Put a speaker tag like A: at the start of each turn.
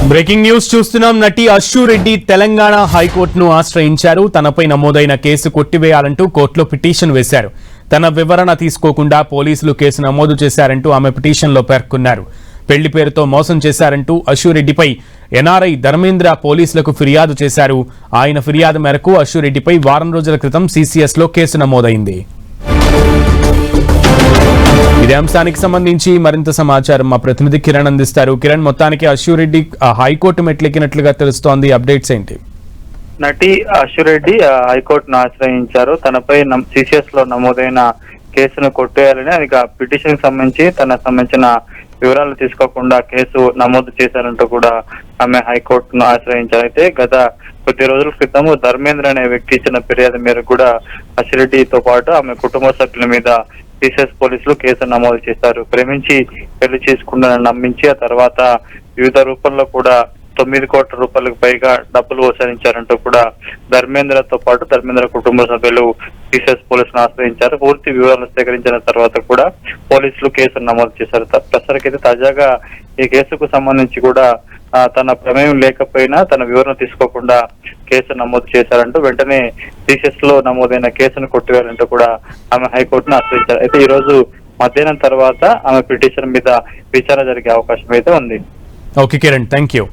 A: Breaking news చూస్తున్నాం. నటి అశు రెడ్డి తెలంగాణ హైకోర్టును ఆశ్రయించారు. తనపై నమోదైన కేసు కొట్టివేయాలంటూ కోర్టులో పిటిషన్ వేశారు. తన వివరణ తీసుకోకుండా పోలీసులు కేసు నమోదు చేశారంటూ ఆమె పిటిషన్లో పేర్కొన్నారు. పెళ్లి పేరుతో మోసం చేశారంటూ అశు రెడ్డిపై ఎన్ఆర్ఐ ధర్మేంద్ర పోలీసులకు ఫిర్యాదు చేశారు. ఆయన ఫిర్యాదు మేరకు అశు రెడ్డిపై వారం రోజుల క్రితం సిసిఎస్లో కేసు నమోదైంది. ఇదే అంశానికి సంబంధించి మరింత సమాచారం మా ప్రతినిధి కిరణ్ అందిస్తారు. కిరణ్, మొత్తానికి అశు రెడ్డి హైకోర్టు మెట్లెక్కినట్లుగా తెలుస్తోంది, అప్డేట్స్ ఏంటి?
B: నటి అశు రెడ్డి హైకోర్టును ఆశ్రయించారు. తనపై సిసిఎస్ లో నమోదైన కేసును కొట్టేయాలని అది పిటిషన్ సంబంధించి తనకు సంబంధించిన వివరాలు తీసుకోకుండా కేసు నమోదు చేశారంటూ కూడా ఆమె హైకోర్టును ఆశ్రయించారు. అయితే గత కొద్ది రోజుల క్రితం ధర్మేంద్ర అనే వ్యక్తి ఇచ్చిన ఫిర్యాదు మేరకు కూడా అశు రెడ్డితో పాటు ఆమె కుటుంబ సభ్యుల మీద సిసిఎస్ పోలీసులు కేసు నమోదు చేశారు. ప్రేమించి పెళ్లి చేసుకుంటానని నమ్మించి ఆ తర్వాత వివిధ రూపంలో కూడా 9 కోట్ల రూపాయలకు పైగా డబ్బులు వసూలించారంటూ కూడా ధర్మేంద్రతో పాటు ధర్మేంద్ర కుటుంబ సభ్యులు సిసిఎస్ పోలీసులను ఆశ్రయించారు. పూర్తి వివరాలు సేకరించిన తర్వాత కూడా పోలీసులు కేసు నమోదు చేశారు. ప్రస్తుతానికైతే తాజాగా ఈ కేసుకు సంబంధించి కూడా తన ప్రమేయం లేకపోయినా తన వివరణ తీసుకోకుండా కేసు నమోదు చేశారంటూ వెంటనే సిసిఎస్ లో నమోదైన కేసును కొట్టివేయాలంటూ కూడా ఆమె హైకోర్టును ఆశ్రయించారు. అయితే ఈ రోజు మధ్యాహ్నం తర్వాత ఆమె పిటిషన్ మీద విచారణ జరిగే అవకాశం అయితే ఉంది.
A: Okay Kiran, thank you.